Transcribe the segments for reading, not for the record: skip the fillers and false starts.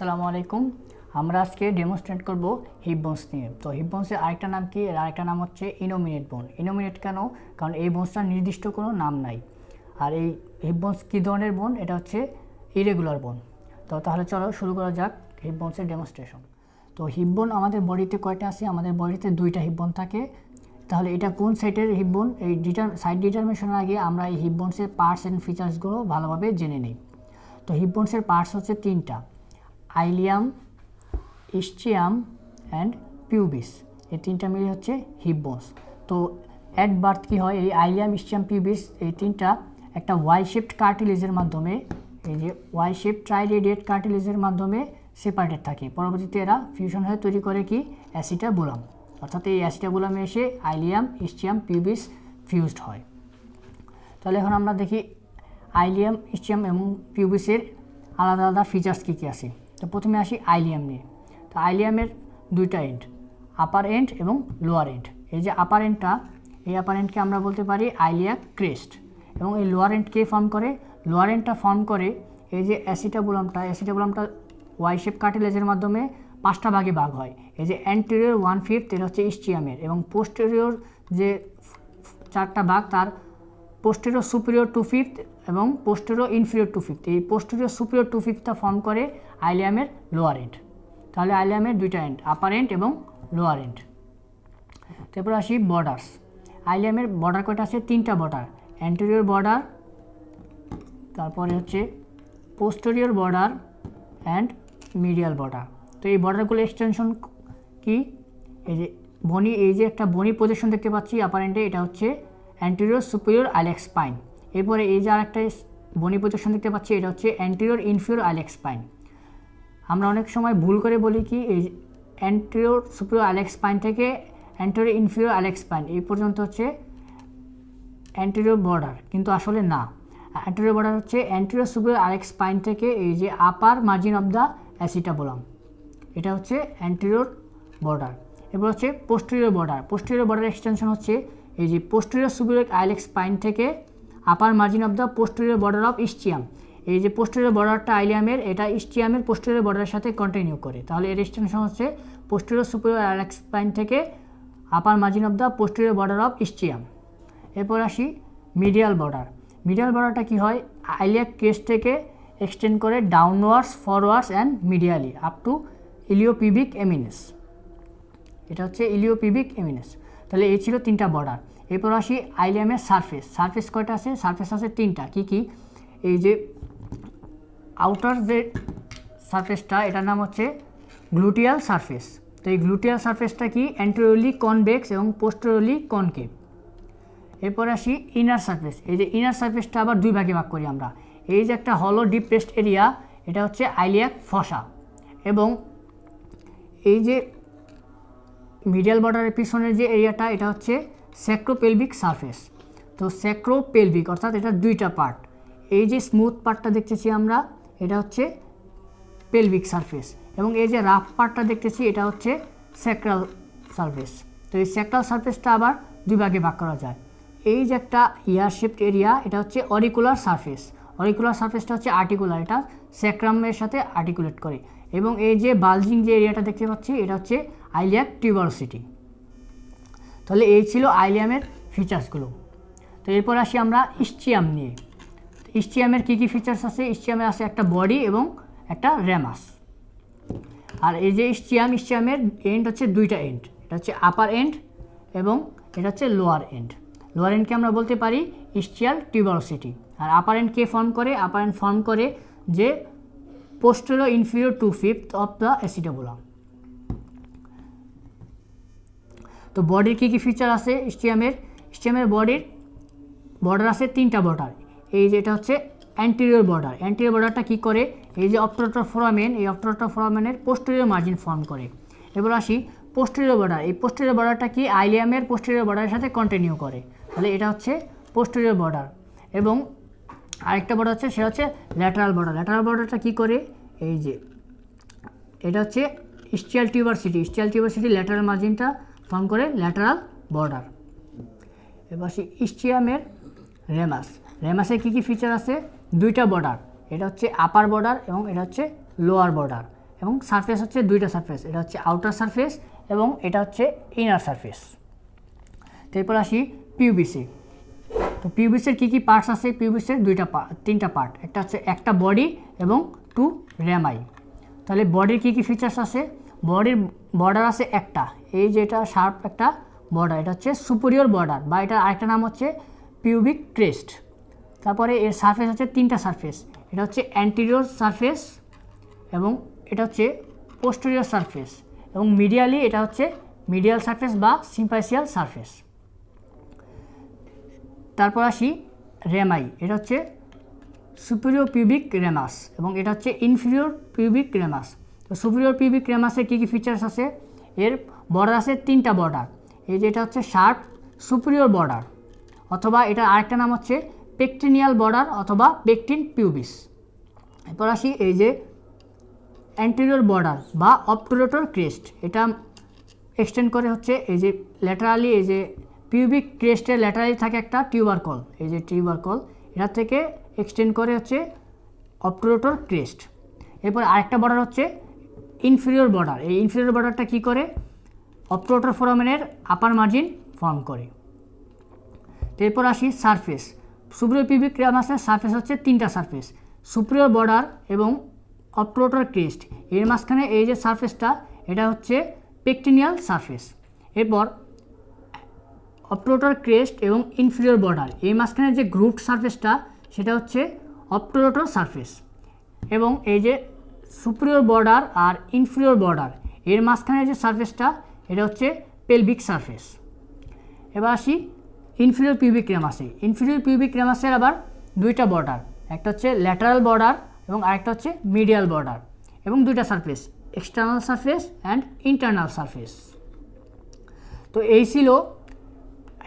আসসালামু আলাইকুম। আমরা আজকে ডেমনস্ট্রেট করব হিপ বোনস নিয়ে। তো হিপ বোনসের আরেকটা নাম কি? এর আরেকটা নাম হচ্ছে ইনোমিনেট বোন। ইনোমিনেট কেন? কারণ এই বোনসটার নির্দিষ্ট কোনো নাম নাই। আর এই হিপ বোনস কী ধরনের বোন? এটা হচ্ছে ইরেগুলার বোন। তো তাহলে চলো শুরু করা যাক হিপ বোনসের ডেমনস্ট্রেশন। তো হিপ বোন আমাদের বডিতে কয়টা আছে? আমাদের বডিতে দুইটা হিপ বোন থাকে। তাহলে এটা কোন সাইটের হিপ বোন? এই সাইট ডিটারমিনেশনের আগে আমরা এই হিপ বোনসের পার্টস অ্যান্ড ফিচার্সগুলো ভালোভাবে জেনে নিই। তো হিপ বোনসের পার্টস হচ্ছে তিনটা: আইলিয়াম, ইসচিয়াম অ্যান্ড পিউবিস। এই তিনটা মিলে হচ্ছে হিপ বোনস। তো অ্যাট বার্থ কী হয়? এই আইলিয়াম, ইসচিয়াম, পিউবিস এই তিনটা একটা ওয়াই শেপড কার্টিলেজের মাধ্যমে, এই যে ওয়াই শেপ ট্রাইরেডিয়েট কার্টিলেজের মাধ্যমে সেপারেটেড থাকে। পরবর্তীতে এরা ফিউশন হয়ে তৈরি করে কি? অ্যাসিটাবুলাম। অর্থাৎ এই অ্যাসিটাবুলামে এসে আইলিয়াম, ইসচিয়াম, পিউবিস ফিউজড হয়। তাহলে এখন আমরা দেখি আইলিয়াম, ইসচিয়াম এবং পিউবিসের আলাদা আলাদা ফিচার্স কী কী আছে। তো প্রথমে আসি আইলিয়াম নিয়ে। তো আইলিয়ামের দুইটা এন্ড, আপার এন্ড এবং লোয়ার এন্ড। এই যে আপার এন্ডটা, এই আপার এন্ডকে আমরা বলতে পারি আইলিয়াক ক্রেস্ট। এবং এই লোয়ার এন্ডকে ফর্ম করে, লোয়ার এন্ডটা ফর্ম করে এই যে অ্যাসিটাবুলামটা ওয়াই শেপ কার্টিলেজের মাধ্যমে পাঁচটা ভাগে ভাগ হয়। এই যে অ্যান্টেরিয়র 1/5 এটা হচ্ছে ইসচিয়ামের, এবং পোস্টেরিয়র যে চারটা ভাগ, তার পোস্টেরিয়র সুপিরিয়র 2/5 এবং পোস্টেরিয়র ইনফিরিয়র 2/5। এই পোস্টেরিয়র সুপিরিয়র 2/5টা ফর্ম করে আইলিয়ামের লোয়ার এন্ড। তাহলে আইলিয়ামের দুইটা এন্ড, আপার এন্ড এবং লোয়ার এন্ড। তারপর আসি বর্ডার্স। আইলিয়ামের বর্ডার কয়টা আছে? তিনটা বর্ডার: অ্যান্টেরিয়র বর্ডার, তারপরে হচ্ছে posterior border and medial border. তো এই বর্ডারগুলো এক্সটেনশন কি? এই যে বনি, এই যে একটা বনি প্রজেকশন দেখতে পাচ্ছি আপার এন্ডে, এটা হচ্ছে অ্যান্টেরিয়র সুপিরিয়র আইলেক্স স্পাইন। এরপরে এই যে আরেকটা বনি প্রজেকশন দেখতে পাচ্ছি, এটা হচ্ছে অ্যান্টেরিয়র ইনফিরিয়র আইলেক্স স্পাইন। আমরা অনেক সময় ভুল করে বলি কি, এই অ্যান্টেরিয়র সুপিরিয়র আইলেক্স স্পাইন থেকে অ্যান্টেরিয়র ইনফিরিয়র আইলেক্স স্পাইন এই পর্যন্ত হচ্ছে অ্যান্টেরিয়র বর্ডার, কিন্তু আসলে না। অ্যান্টেরিয়র বর্ডার হচ্ছে অ্যান্টেরিয়র সুপিরিয়র আইলেক্স স্পাইন থেকে এই যে upper margin of the acetabulum, এটা হচ্ছে অ্যান্টেরিয়র বর্ডার। এরপর হচ্ছে posterior border. Posterior border extension হচ্ছে এই যে পোস্টেরিয়র সুপিরিয়র আইলেক্স স্পাইন থেকে upper margin of the posterior border of ischium. এই যে পোস্টেরিয়র বর্ডারটা আইলিয়ামের, এটা ইসচিয়ামের পোস্টেরিয়র বর্ডারের সাথে কন্টিনিউ করে। তাহলে এর এক্সটেনশন হচ্ছে পোস্টেরিয়র সুপিরিয়র আইলেক্স স্পাইন থেকে upper margin of the posterior border of ischium. এরপর আসি মিডিয়াল বর্ডার। মিডিয়াল বর্ডারটা কি হয়? আইলিয়াক ক্রেস্ট থেকে এক্সটেন্ড করে downwards, forwards and medially up to iliopubic eminence. এটা হচ্ছে ইলিওপিবিক এমিনেস। তাহলে এই ছিল তিনটা বর্ডার। এরপর আসি আইলিয়ামের সারফেস। সারফেস কয়টা আছে? সারফেস আছে তিনটা। কি কি? এই যে আউটার যে সারফেসটা, এটার নাম হচ্ছে গ্লুটিয়াল সারফেস। তো এই গ্লুটিয়াল সারফেসটা কি? অ্যান্টেরিয়রলি কনভেক্স এবং পোস্টেরিয়রলি কনকেভ। এরপর আসি ইনার সারফেস। এই যে ইনার সারফেসটা আবার দুই ভাগে ভাগ করি আমরা। এই যে একটা হলো ডিপ্রেসড এরিয়া, এটা হচ্ছে আইলিয়াক ফসা। এবং এই যে মিডিয়াল বর্ডারের পিছনের যে এরিয়াটা, এটা হচ্ছে স্যাক্রোপেলভিক সারফেস। তো স্যাক্রোপেলভিক অর্থাৎ এটা দুইটা পার্ট। এই যে স্মুথ পার্টটা দেখতেছি আমরা, এটা হচ্ছে পেলভিক সারফেস, এবং এই যে রাফ পার্টটা দেখতেছি, এটা হচ্ছে স্যাক্রাল সারফেস। তো এই স্যাক্রাল সারফেসটা আবার দুই ভাগে ভাগ করা যায়। এই যে একটা ইয়ার শেপড এরিয়া, এটা হচ্ছে অরিকুলার সারফেস। অরিকুলার সারফেসটা হচ্ছে আর্টিকুলার, এটা স্যাক্রামের সাথে আর্টিকুলেট করে। এবং এই যে বালজিং যে এরিয়াটা দেখতে পাচ্ছি, এটা হচ্ছে আইলিয়াক টিউবারোসিটি। তাহলে এই ছিল আইলিয়ামের ফিচার্সগুলো। তো এরপর আসি আমরা ইসচিয়াম নিয়ে। ইসচিয়ামের কী কী ফিচার্স আছে? ইসচিয়ামের আছে একটা বডি এবং একটা রেমাস। আর এই যে ইসচিয়ামের এন্ড হচ্ছে দুইটা এন্ড, এটা হচ্ছে আপার এন্ড এবং এটা হচ্ছে লোয়ার এন্ড। লোয়ার এন্ডকে আমরা বলতে পারি ইসচিয়াল টিউবারোসিটি। আর আপার এন্ড কে ফর্ম করে? আপার এন্ড ফর্ম করে যে posterior inferior 2/5 of the acetabulum. তো বডির কী কী ফিচার আছে ইসচিয়ামের? ইসচিয়ামের বর্ডার আছে তিনটা বর্ডার। এই যে এটা হচ্ছে অ্যান্টেরিয়র বর্ডার। অ্যান্টেরিয়র বর্ডারটা কী করে? এই যে অবট্রাক্টর ফোরামেন, এই অবট্রাক্টর ফোরামেনের পোস্টেরিয়র মার্জিন ফর্ম করে। এবার আসি পোস্টেরিয়র বর্ডার। এই পোস্টেরিয়র বর্ডারটা কি? আইলিয়ামের পোস্টেরিয়র বর্ডারের সাথে কন্টিনিউ করে। তাহলে এটা হচ্ছে পোস্টেরিয়র বর্ডার। এবং আরেকটা বর্ডার হচ্ছে, সেটা হচ্ছে ল্যাটারাল বর্ডার। ল্যাটারাল বর্ডারটা কী করে? এই যে এটা হচ্ছে ইসচিয়াল টিউবারোসিটি। ইসচিয়াল টিউবারোসিটি ল্যাটারাল মার্জিনটা ফর্ম করে ল্যাটারাল বর্ডার। এবার আসি ইসচিয়ামের রেমাস। রেমাসের কী কী ফিচার আছে? দুইটা বর্ডার, এটা হচ্ছে আপার বর্ডার এবং এটা হচ্ছে লোয়ার বর্ডার। এবং সারফেস হচ্ছে দুইটা সারফেস, এটা হচ্ছে আউটার সারফেস এবং এটা হচ্ছে ইনার সারফেস। এরপর আসি পিউবিসি। তো পিউবিসির কী কী পার্টস আছে? পিউবিসির তিনটা পার্ট, একটা হচ্ছে একটা বডি এবং 2 রেমাই। তাহলে বডির কী কী ফিচার্স আছে? বডির বর্ডার আছে একটা, এই যে এটা শার্প একটা বর্ডার, এটা হচ্ছে সুপিরিয়র বর্ডার বা এটার আরেকটা নাম হচ্ছে পিউবিক ক্রেস্ট। তারপরে এর সারফেস হচ্ছে তিনটা সারফেস, এটা হচ্ছে অ্যান্টিরিয়র সারফেস এবং এটা হচ্ছে পোস্টেরিয়র সারফেস এবং মিডিয়ালি এটা হচ্ছে মিডিয়াল সারফেস বা সিম্পাইসিয়াল সারফেস। তারপর আসি রেমাই, এটা হচ্ছে সুপিরিয়র পিউবিক রেমাস এবং এটা হচ্ছে ইনফিরিয়র পিউবিক রেমাস। তো সুপিরিয়র পিউবিক রেমাসের কী কী ফিচার্স আছে? এর বর্ডার আছে তিনটা বর্ডার, এই যে এটা হচ্ছে শার্প সুপিরিয়র বর্ডার, অথবা এটার আরেকটা নাম হচ্ছে পেকটিনিয়াল বর্ডার অথবা পেকটিন পিউবিস। এরপর আসি এই যে অ্যান্টেরিয়র বর্ডার বা অবটুরেটর ক্রেস্ট, এটা এক্সটেন্ড করে হচ্ছে এই যে ল্যাটারালি, এই যে পিউবিক ক্রেস্টের ল্যাটারালি থাকে একটা টিউবারকল, এই যে টিউবারকল, এটা থেকে এক্সটেন্ড করে হচ্ছে অবটুরেটর ক্রেস্ট। এরপর আরেকটা বর্ডার হচ্ছে ইনফিরিয়র বর্ডার, এই ইনফিরিয়র বর্ডারটা কী করে? অবটুরেটর ফোরামেনের আপার মার্জিন ফর্ম করে। এরপর আসি সারফেস। সুপিরিয়র পিউবিক রেমাসের সারফেস হচ্ছে তিনটা সারফেস, সুপিরিয়র বর্ডার এবং অবটুরেটর ক্রেস্ট, এর মাঝখানে এই যে সারফেসটা এটা হচ্ছে পেকটিনিয়াল সারফেস। এরপর অবটুরেটর ক্রেস্ট এবং ইনফিরিয়র বর্ডার, এই মাঝখানে যে গ্রুপড সারফেসটা সেটা হচ্ছে অবটুরেটর সারফেস। এবং এই যে সুপিরিয়র বর্ডার আর ইনফিরিয়র বর্ডার, এর মাঝখানে যে সারফেসটা এটা হচ্ছে পেলভিক সারফেস। এবার আসি ইনফিরিয়র পিউবিক রেমাসে। ইনফিরিয়র পিউবিক রেমাসের আবার দুইটা বর্ডার, একটা হচ্ছে ল্যাটারাল বর্ডার এবং আরেকটা হচ্ছে মিডিয়াল বর্ডার এবং দুইটা surface, external surface and internal surface. তো এই ছিল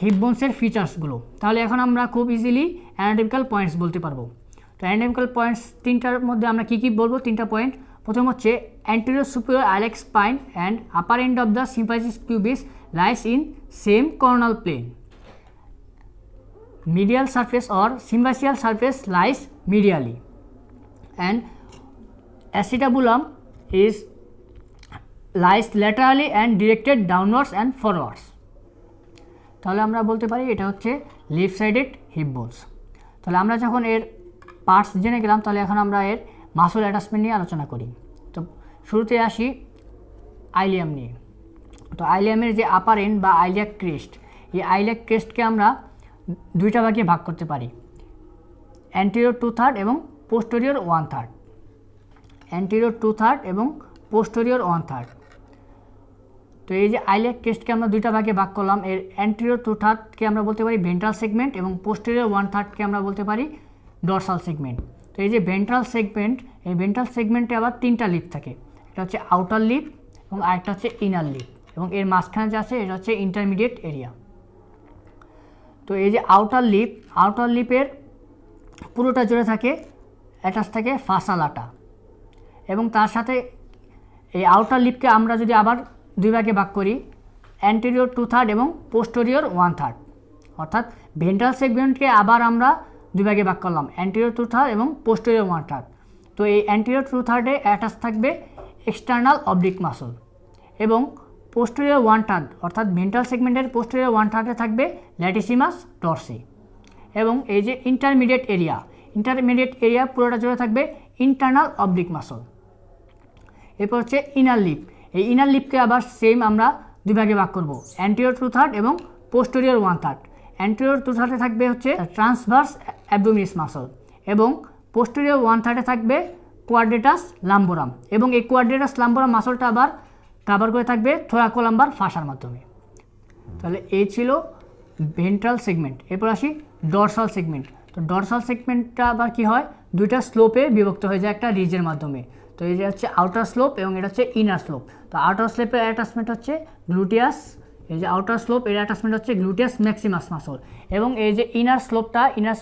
হিপ বোনসের ফিচার্সগুলো। তাহলে এখন আমরা খুব ইজিলি অ্যানাটমিক্যাল পয়েন্টস বলতে পারবো। তো অ্যানাটমিক্যাল পয়েন্টস তিনটার মধ্যে আমরা কী কী বলবো? তিনটা পয়েন্ট। প্রথম হচ্ছে anterior superior iliac spine and upper end of the symphysis pubis lies in same coronal plane. Medial surface or symphysial surface lies medially, and acetabulum lies laterally and directed downwards and forwards. তাহলে আমরা বলতে পারি এটা হচ্ছে left sided heap bones. তাহলে আমরা যখন এর পার্টস জেনে গেলাম, তাহলে এখন আমরা এর মাসল অ্যাটাচমেন্ট নিয়ে আলোচনা করি। তো শুরুতে আসি আইলিয়াম নিয়ে। তো আইলিয়ামের যে আপার এন্ড বা আইলিয়াক ক্রেস্ট, এই আইলিয়াক ক্রেস্টকে আমরা দুইটা ভাগে ভাগ করতে পারি, অ্যান্টেরিয়র 2/3 এবং পোস্টেরিয়র 1/3। অ্যান্টেরিয়র 2/3 এবং পোস্টেরিয়র 1/3। তো এই যে আইলিয়াক ক্রেস্টকে আমরা দুইটা ভাগে ভাগ করলাম, এর অ্যান্টেরিয়র 2/3কে আমরা বলতে পারি ভেন্ট্রাল সেগমেন্ট এবং পোস্টেরিয়র 1/3কে আমরা বলতে পারি ডরসাল সেগমেন্ট। তো এই যে ভেন্ট্রাল সেগমেন্ট, এই ভেন্ট্রাল সেগমেন্টে আবার তিনটা লিপ থাকে, এটা হচ্ছে আউটার লিপ এবং আরেকটা হচ্ছে ইনার লিপ এবং এর মাঝখানে যে আছে এটা হচ্ছে ইন্টারমিডিয়েট এরিয়া। তো এই যে আউটার লিপের পুরোটা জুড়ে থাকে অ্যাটাচ থাকে ফাসা লাটা এবং তার সাথে এই আউটার লিপকে আমরা যদি আবার দুই ভাগে ভাগ করি, অ্যান্টেরিয়র 2/3 এবং পোস্টেরিয়র 1/3, অর্থাৎ ভেন্ট্রাল সেগমেন্টকে আবার আমরা দুই ভাগে ভাগ করলাম, অ্যান্টেরিয়র 2/3 এবং পোস্টেরিয়র 1/3। তো এই অ্যান্টেরিয়র 2/3-এ অ্যাটাচ থাকবে এক্সটার্নাল অবলিক মাসল এবং পোস্টেরিয়র 1/3 অর্থাৎ ভেন্ট্রাল সেগমেন্টের পোস্টেরিয়র 1/3-এ থাকবে ল্যাটিসিমাস ডরসি এবং এই যে ইন্টারমিডিয়েট এরিয়া পুরোটা জুড়ে থাকবে ইন্টারনাল অবলিক মাসল। এরপর হচ্ছে ইনার লিপ, এই ইনার লিপকে আবার সেম আমরা দুই ভাগে ভাগ করব, অ্যান্টেরিয়র 2/3 এবং পোস্টেরিয়র 1/3। অ্যান্টেরিয়র 2/3-এ থাকবে হচ্ছে ট্রান্সভার্স অ্যাবডোমিনাস মাসল এবং পোস্টেরিয়র 1/3-এ থাকবে কোয়াড্রেটাস লাম্বোরাম এবং এই কোয়াড্রেটাস লাম্বোরাম মাসলটা আবার কাভার করে থাকবে থোরাকোলাম্বার ফাসার মাধ্যমে। তাহলে এই ছিল ভেন্ট্রাল সেগমেন্ট। এরপর আসি ডরসাল সেগমেন্ট। তো ডরসাল সেগমেন্টটা আবার কী হয়, দুইটা স্লোপে বিভক্ত হয়ে যায় একটা রিজের মাধ্যমে। তো এই যে হচ্ছে আউটার স্লোপ এবং এটা হচ্ছে ইনার স্লোপ। তো আউটার স্লোপের অ্যাটাচমেন্ট হচ্ছে গ্লুটিয়াস, এই যে আউটার স্লোপ এর অ্যাটাচমেন্ট হচ্ছে গ্লুটিয়াস ম্যাক্সিমাস মাসল এবং এই যে ইনার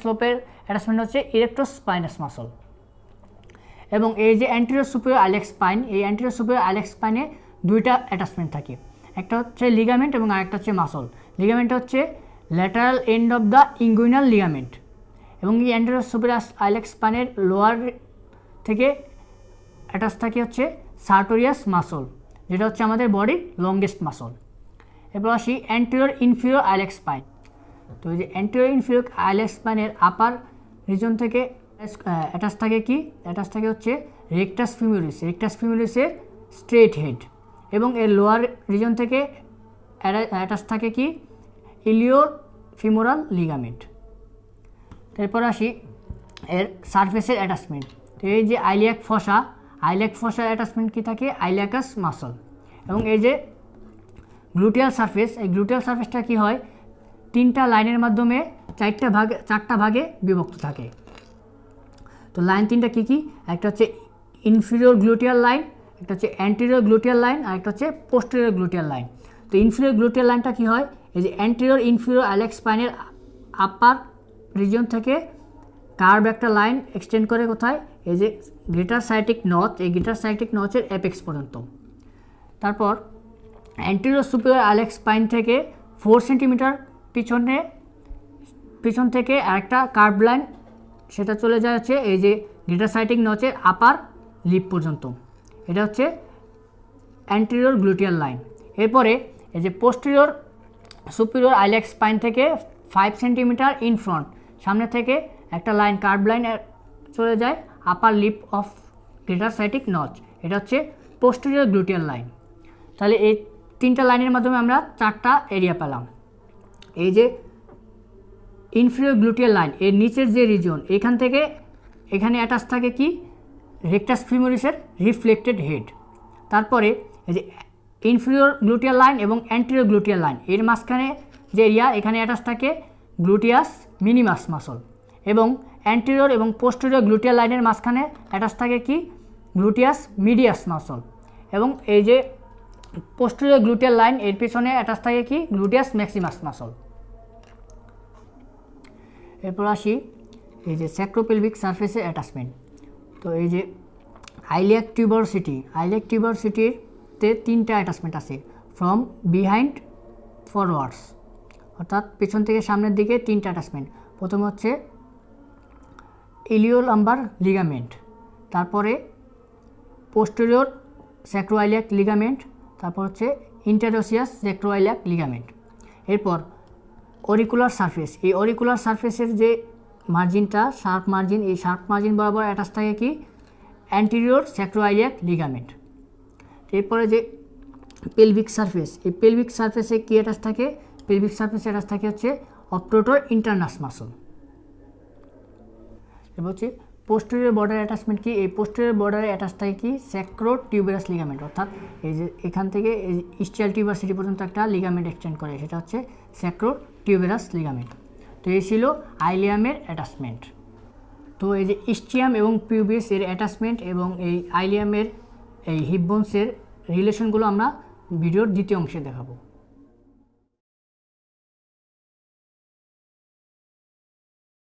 স্লোপের অ্যাটাচমেন্ট হচ্ছে ইরেক্টোস্পাইনাস মাসল। এবং এই যে অ্যান্টেরিয়র সুপিরিয়র আইলেক্স স্পাইন, এই অ্যান্টেরিয়র সুপিরিয়র আইলেক্স স্পাইনে দুইটা অ্যাটাচমেন্ট থাকে, একটা হচ্ছে লিগামেন্ট এবং আরেকটা হচ্ছে মাসল। লিগামেন্ট হচ্ছে lateral and of the inguinal ligament এবং এই অ্যান্টেরিয়র সুপিরিয়র আইলেক্স স্পাইনের লোয়ার থেকে অ্যাটাচ থাকে হচ্ছে সার্টোরিয়াস মাসল, যেটা হচ্ছে আমাদের বডির লংগেস্ট মাসল। এরপর আসি অ্যান্টেরিয়র ইনফিরিয়র আইলেক স্পাইন। তো এই যে অ্যান্টেরিয়র ইনফিরিয়র আইলেক স্পাইনের আপার রিজন থেকে অ্যাটাচ থাকে কি, অ্যাটাচ থাকে হচ্ছে rectus femoris, rectus ফিমোরিসের straight head, এবং এর লোয়ার রিজন থেকে অ্যাটাচ থাকে কি ইলিও ফিমোরাল লিগামেন্ট। এরপর আসি এর সারফেসের অ্যাটাচমেন্ট। তো এই যে আইলিয়াক ফসা, আইলিয়াক ফসার অ্যাটাচমেন্ট কি থাকে আইলিয়াকাস মাসল, এবং এই যে গ্লুটিয়াল সারফেস, এই গ্লুটিয়াল সারফেসটা কি হয় তিনটা লাইনের মাধ্যমে চারটা ভাগে বিভক্ত থাকে। তো লাইন তিনটা কি কি, একটা হচ্ছে ইনফিরিয়র গ্লুটিয়াল লাইন, একটা হচ্ছে অ্যান্টেরিয়র গ্লুটিয়াল লাইন, আর একটা হচ্ছে পোস্টেরিয়র গ্লুটিয়াল লাইন। তো ইনফিরিয়র গ্লুটিয়াল লাইনটা কি হয়, এই যে অ্যান্টেরিয়র ইনফিরিয়র আইলেক স্পাইনের আপার রিজন থেকে কার্ভ একটা লাইন এক্সটেন্ড করে কোথায়, এই যে গ্রেটার সাইটিক নচ, এই গ্রেটার সাইটিক নচের অ্যাপেক্স পর্যন্ত। তারপর অ্যান্টেরিয়র সুপিরিয়র আইলেক স্পাইন থেকে 4 সেন্টিমিটার পিছন থেকে আরেকটা কার্ভ লাইন, সেটা চলে যায় হচ্ছে এই যে গ্রেটার সাইটিক নচের আপার লিপ পর্যন্ত, এটা হচ্ছে অ্যান্টেরিয়র গ্লুটিয়াল লাইন। এরপরে এই যে পোস্টেরিয়র সুপিরিয়র আইলেক স্পাইন থেকে 5 সেন্টিমিটার ইন ফ্রন্ট, সামনে থেকে একটা লাইন কার্ভ লাইন চলে যায় upper lip of greater sciatic notch, এটা হচ্ছে পোস্টেরিয়র গ্লুটিয়াল লাইন। তাহলে এই তিনটা লাইনের মাধ্যমে আমরা চারটা এরিয়া পেলাম। এই যে ইনফিরিয়র গ্লুটিয়াল লাইন এর নিচের যে রিজন, এখান থেকে এখানে অ্যাটাচ থাকে কি রেকটাস ফিমোরিসের রিফ্লেক্টেড হেড। তারপরে এই যে ইনফিরিয়র গ্লুটিয়াল লাইন এবং অ্যান্টেরিয়র গ্লুটিয়াল লাইন এর মাঝখানে যে এরিয়া, এখানে অ্যাটাচ থাকে গ্লুটিয়াস মিনিমাস মাসল, এবং অ্যান্টেরিয়র এবং পোস্টেরিয়র গ্লুটিয়াল লাইনের মাঝখানে অ্যাটাচ থাকে কি গ্লুটিয়াস মিডিয়াস মাসল, এবং এই যে পোস্টেরিয়র গ্লুটিয়াল লাইন এর পেছনে অ্যাটাচ থাকে কি গ্লুটিয়াস ম্যাক্সিমাস মাসল। এরপর আসি এই যে স্যাক্রোপেলভিক সারফেসের অ্যাটাচমেন্ট। তো এই যে আইলিয়াক টিউবারসিটিতে তিনটা অ্যাটাচমেন্ট আছে, ফ্রম বিহাইন্ড ফরওয়ার্ডস, অর্থাৎ পেছন থেকে সামনের দিকে তিনটা অ্যাটাচমেন্ট। প্রথম হচ্ছে ইলিওলাম্বার লিগামেন্ট, তারপরে পোস্টেরিয়র স্যাক্রোআইলিয়াক লিগামেন্ট, তারপর হচ্ছে ইন্টারোসিয়াস স্যাক্রোআইলিয়াক লিগামেন্ট। এরপর অরিকুলার সারফেস, এই অরিকুলার সারফেসের যে মার্জিনটা শার্প মার্জিন, এই শার্প মার্জিন বরাবর অ্যাটাচ থাকে কি অ্যান্টেরিয়র স্যাক্রোআইলিয়াক লিগামেন্ট। এরপরে যে পেলভিক সারফেস, এই পেলভিক সারফেসে কি অ্যাটাচ থাকে, পেলভিক সারফেসে অ্যাটাচ থাকে হচ্ছে অবট্রোটর ইন্টারনাস মাসল। এবার হচ্ছে পোস্টেরিয়র বর্ডার অ্যাটাচমেন্ট কি, এই পোস্টেরিয়র বর্ডারে অ্যাটাচ থাকে কি স্যাক্রোটিউবেরাস লিগামেন্ট, অর্থাৎ এই যে এখান থেকে এই ইস্টিয়াল টিউবারসিটি পর্যন্ত একটা লিগামেন্ট এক্সটেন্ড করে, সেটা হচ্ছে স্যাক্রোটিউবেরাস লিগামেন্ট। তো এই ছিল আইলিয়ামের অ্যাটাচমেন্ট। তো এই যে ইস্টিয়াম এবং পিউবিস এর অ্যাটাচমেন্ট এবং এই আইলিয়ামের এই হিপ বোনসের রিলেশনগুলো আমরা ভিডিওর দ্বিতীয় অংশে দেখাবো।